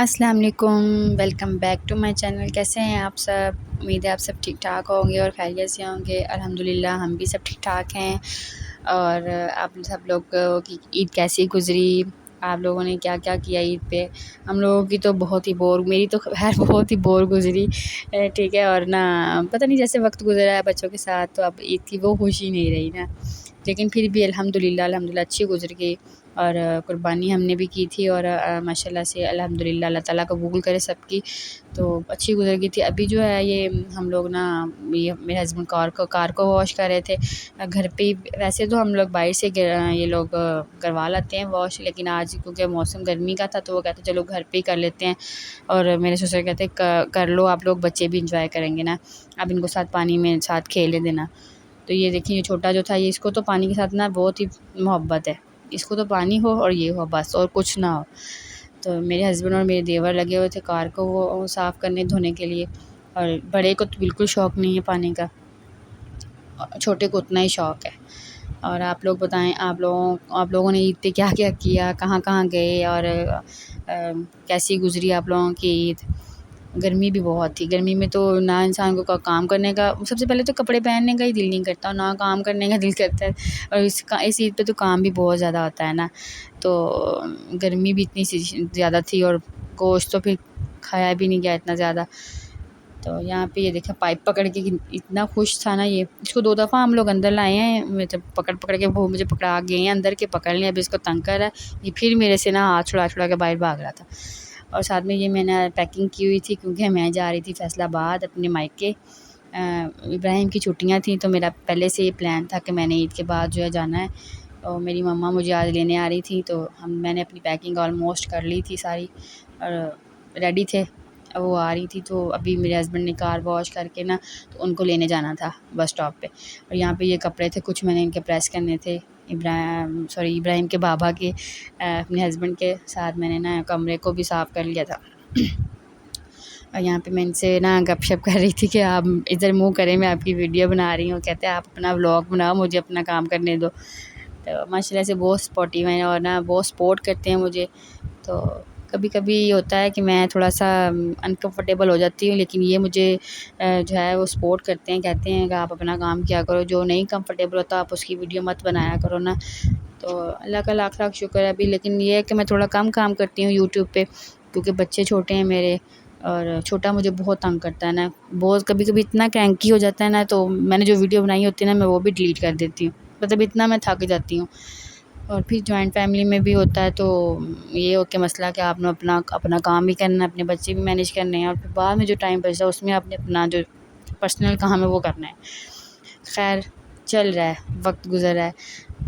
अस्सलाम वालेकुम, welcome back to my channel. कैसे हैं आप सब? उम्मीद है आप सब ठीक ठाक होंगे और खैरियत से होंगे। अल्हम्दुलिल्लाह हम भी सब ठीक ठाक हैं। और आप सब लोग की ईद कैसी गुज़री? आप लोगों ने क्या क्या किया ईद पे? हम लोगों की तो बहुत ही बोर, मेरी तो खैर बहुत ही बोर गुज़री। ठीक है। और ना पता नहीं जैसे वक्त गुज़रा है बच्चों के साथ, तो अब ईद की वो खुशी नहीं रही ना। लेकिन फिर भी अल्हम्दुलिल्लाह अच्छी गुज़र गई। और कुर्बानी हमने भी की थी और माशाल्लाह से अल्हम्दुलिल्लाह अल्लाह ताला कबूल करे सबकी। तो अच्छी गुज़र गई थी। अभी जो है ये हम लोग ना, ये मेरे हस्बैंड कार को वॉश कर रहे थे घर पे ही। वैसे तो हम लोग बाहर से ये लोग करवा लाते हैं वॉश, लेकिन आज क्योंकि मौसम गर्मी का था तो वो कहते चलो घर पे ही कर लेते हैं। और मेरे ससुर कहते कर लो आप लोग, बच्चे भी इंजॉय करेंगे ना, अब इनको साथ पानी में साथ खेलने देना। तो ये देखिए, ये छोटा जो था ये, इसको तो पानी के साथ ना बहुत ही मोहब्बत है। इसको तो पानी हो और ये हो बस, और कुछ ना हो। तो मेरे हस्बैंड और मेरे देवर लगे हुए थे कार को वो साफ़ करने धोने के लिए। और बड़े को तो बिल्कुल शौक़ नहीं है पानी का, छोटे को उतना ही शौक़ है। और आप लोग बताएं, आप लोगों ने ईद पे क्या क्या किया, कहाँ कहाँ गए, और कैसी गुज़री आप लोगों की ईद? गर्मी भी बहुत थी। गर्मी में तो ना इंसान को काम करने का, सबसे पहले तो कपड़े पहनने का ही दिल नहीं करता, ना काम करने का दिल करता है। और इस ईद पे तो काम भी बहुत ज़्यादा होता है ना। तो गर्मी भी इतनी सी ज़्यादा थी और गोश्त तो फिर खाया भी नहीं गया इतना ज़्यादा। तो यहाँ पे ये देखा, पाइप पकड़ के इतना खुश था ना ये। इसको 2 दफ़ा हम लोग अंदर लाए हैं, मतलब पकड़ के वो मुझे पकड़ा गए हैं अंदर के, पकड़ लिया, अभी इसको तंग कर रहा है। ये फिर मेरे से ना हाथ छुड़ा के बाहर भाग रहा था। और साथ में ये मैंने पैकिंग की हुई थी क्योंकि मैं जा रही थी फैसलाबाद अपने मायके। इब्राहिम की छुट्टियां थी तो मेरा पहले से ये प्लान था कि मैंने ईद के बाद जो है जाना है। और मेरी मम्मा मुझे आज लेने आ रही थी, तो मैंने अपनी पैकिंग ऑलमोस्ट कर ली थी सारी और रेडी थे। अब वो आ रही थी तो अभी मेरे हस्बैंड ने कार वॉश करके ना, तो उनको लेने जाना था बस स्टॉप पे। और यहाँ पे ये कपड़े थे कुछ, मैंने इनके प्रेस करने थे। इब्राहिम के बाबा के, अपने हस्बैंड के साथ मैंने ना कमरे को भी साफ़ कर लिया था। और यहाँ पे मैं इनसे ना गपशप कर रही थी कि आप इधर मुँह करें, मैं आपकी वीडियो बना रही हूँ। कहते हैं आप अपना व्लॉग बनाओ, मुझे अपना काम करने दो। तो माशाल्लाह से बहुत सपोर्टिव हैं और ना बहुत सपोर्ट करते हैं मुझे। तो कभी कभी ये होता है कि मैं थोड़ा सा अनकंफर्टेबल हो जाती हूँ, लेकिन ये मुझे जो है वो सपोर्ट करते हैं, कहते हैं कि आप अपना काम किया करो, जो नहीं कंफर्टेबल होता आप उसकी वीडियो मत बनाया करो ना। तो अल्लाह का लाख लाख शुक्र है अभी। लेकिन ये है कि मैं थोड़ा कम काम करती हूँ यूट्यूब पे, क्योंकि बच्चे छोटे हैं मेरे। और छोटा मुझे बहुत तंग करता है ना, बहुत कभी कभी इतना क्रैंकी हो जाता है ना, तो मैंने जो वीडियो बनाई होती है ना मैं वो भी डिलीट कर देती हूँ, मतलब इतना मैं थक जाती हूँ। और फिर जॉइंट फैमिली में भी होता है तो ये हो के मसला कि आपने अपना अपना काम भी करना है, अपने बच्चे भी मैनेज करने हैं, और फिर बाद में जो टाइम बचता है उसमें आपने अपना जो पर्सनल काम है वो करना है। खैर चल रहा है, वक्त गुज़र रहा है।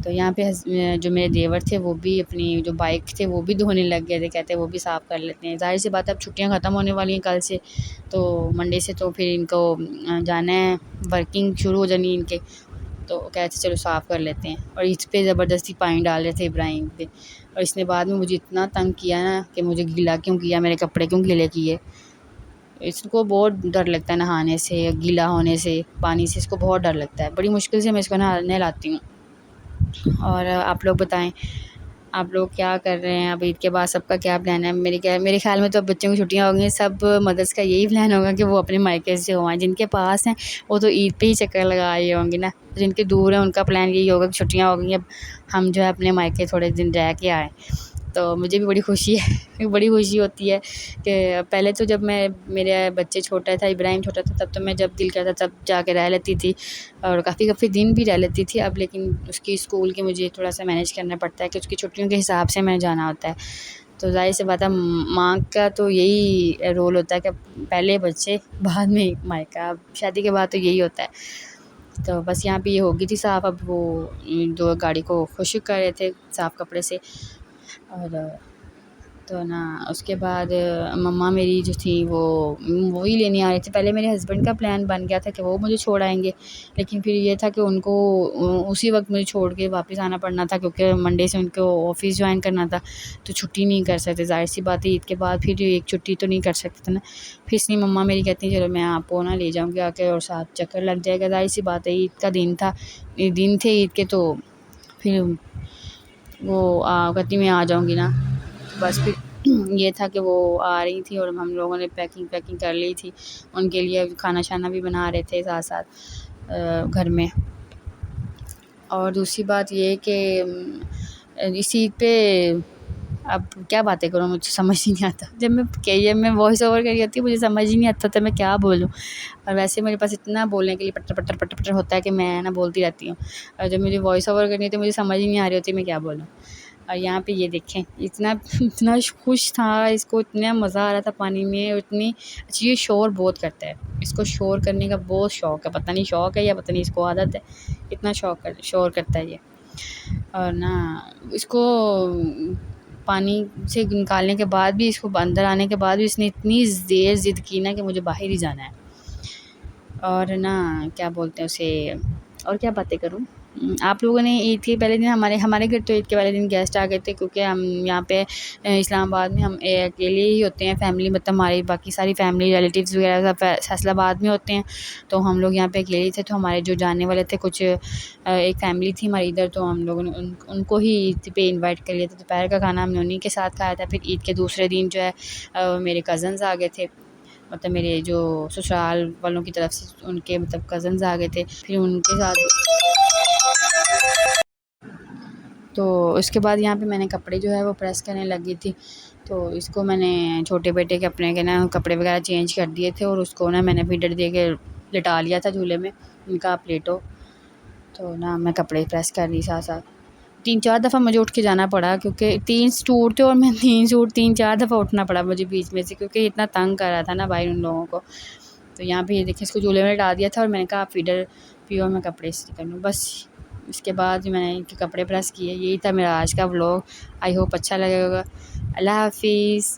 तो यहाँ पे जो मेरे देवर थे वो भी अपनी जो बाइक थे वो भी धोने लग गए थे, कहते वो भी साफ़ कर लेते हैं। ज़ाहिर सी बात है अब छुट्टियाँ ख़त्म होने वाली हैं कल से, तो मंडे से तो फिर इनको जाना है, वर्किंग शुरू हो जानी इनके। तो कहते चलो साफ़ कर लेते हैं। और इस पे ज़बरदस्ती पानी डाल रहे थे इब्राहिम पे, और इसने बाद में मुझे इतना तंग किया ना कि मुझे गीला क्यों किया, मेरे कपड़े क्यों गीले किए। इसको बहुत डर लगता है नहाने से, गीला होने से, पानी से इसको बहुत डर लगता है। बड़ी मुश्किल से मैं इसको नहलाती हूँ। और आप लोग बताएं, आप लोग क्या कर रहे हैं? अब ईद के बाद सबका क्या प्लान है? मेरे ख़्याल में तो अब बच्चों की छुट्टियां हो गई हैं, सब मदर्स का यही प्लान होगा कि वो अपने मायके से हो आएँ। जिनके पास हैं वो तो ईद पे ही चक्कर लगा आई होंगी ना, जिनके दूर हैं उनका प्लान यही होगा कि छुट्टियां हो गई हैं, अब हम जो है अपने मायके थोड़े दिन रह के आएँ। तो मुझे भी बड़ी खुशी है बड़ी खुशी होती है कि पहले तो जब मेरे बच्चे छोटा था, इब्राहिम छोटा था, तब तो मैं जब दिल करता तब जाके रह लेती थी, और काफ़ी दिन भी रह लेती थी। अब लेकिन उसकी स्कूल के मुझे थोड़ा सा मैनेज करना पड़ता है कि उसकी छुट्टियों के हिसाब से मैं जाना होता है। तो ज़ाहिर सी बात है माँ का तो यही रोल होता है कि पहले बच्चे बाद में मायका, अब शादी के बाद तो यही होता है। तो बस यहाँ पे ये हो गई थी साफ़, अब वो जो गाड़ी को खुश्क कर रहे थे साफ़ कपड़े से। और तो ना उसके बाद मम्मा मेरी जो थी वो ही लेने आ रही थी। पहले मेरे हस्बैंड का प्लान बन गया था कि वो मुझे छोड़ आएंगे, लेकिन फिर ये था कि उनको उसी वक्त मुझे छोड़ के वापस आना पड़ना था, क्योंकि मंडे से उनको ऑफिस ज्वाइन करना था, तो छुट्टी नहीं कर सकते। ज़ाहिर सी बात है ईद के बाद फिर एक छुट्टी तो नहीं कर सकते थे ना। फिर इसलिए मम्मा मेरी कहती हैं चलो मैं आपको ना ले जाऊँगी आके, और साथ चक्कर लग जाएगा। ज़ाहिर सी बात है ईद का दिन था, दिन थे ईद के, तो फिर वो कहती मैं आ जाऊँगी ना, बस फिर ये था कि वो आ रही थी और हम लोगों ने पैकिंग कर ली थी, उनके लिए खाना शाना भी बना रहे थे साथ साथ घर में। और दूसरी बात ये कि इस ईद पे अब क्या बातें करूँ, मुझे समझ ही नहीं आता। जब मैं वॉइस ओवर कर रही होती हूँ मुझे समझ ही नहीं आता था मैं क्या बोलूँ। और वैसे मेरे पास इतना बोलने के लिए पटर होता है कि मैं ना बोलती रहती हूँ, और जब मुझे वॉइस ओवर करनी है तो मुझे समझ ही नहीं आ रही होती मैं क्या बोलूँ। और यहाँ पे ये देखें इतना इतना खुश था, इसको इतना मज़ा आ रहा था पानी में, और इतनी अच्छा ये शोर बहुत करता है, इसको शोर करने का बहुत शौक़ है, पता नहीं शौक़ है या पता नहीं इसको आदत है, इतना शोर करता है ये। और ना इसको पानी से निकालने के बाद भी, इसको अंदर आने के बाद भी इसने इतनी देर ज़िद की ना कि मुझे बाहर ही जाना है। और ना क्या बोलते हैं उसे, और क्या बातें करूँ। आप लोगों ने ईद के पहले दिन हमारे घर तो ईद के पहले दिन गेस्ट आ गए थे, क्योंकि हम यहाँ पे इस्लामाबाद में हम अकेले ही होते हैं फैमिली, मतलब हमारी बाकी सारी फैमिली रिलेटिव्स वगैरह सब फैसलाबाद में होते हैं, तो हम लोग यहाँ पे अकेले थे। तो हमारे जो जानने वाले थे कुछ एक फैमिली थी हमारी इधर, तो हम लोगों ने उनको ही ईद पे इन्वाइट कर लिया था। दोपहर का खाना हमने उन्हीं के साथ खाया था। फिर ईद के दूसरे दिन जो है मेरे कज़न्स आ गए थे, मतलब मेरे जो ससुराल वालों की तरफ से उनके मतलब कज़न्स आ गए थे, फिर उनके साथ। तो उसके बाद यहाँ पे मैंने कपड़े जो है वो प्रेस करने लगी थी, तो इसको मैंने छोटे बेटे के अपने के ना कपड़े वगैरह चेंज कर दिए थे, और उसको ना मैंने फीडर दे के लिटा लिया था झूले में, उनका आप लेटो। तो ना मैं कपड़े प्रेस कर रही साथ साथ। 3-4 दफ़ा मुझे उठ के जाना पड़ा, क्योंकि 3 सूट थे और मैं 3-4 दफ़ा उठना पड़ा मुझे बीच में से, क्योंकि इतना तंग कर रहा था ना भाई उन लोगों को। तो यहाँ पे ये देखिए इसको झूले में लिटा दिया था, और मैंने कहा आप फीडर पियो, मैं कपड़े इस्त्री कर लूँ बस। इसके बाद मैंने इनके कपड़े प्रेस किए। यही था मेरा आज का व्लॉग। आई होप अच्छा लगेगा। अल्लाह हाफ़िज़।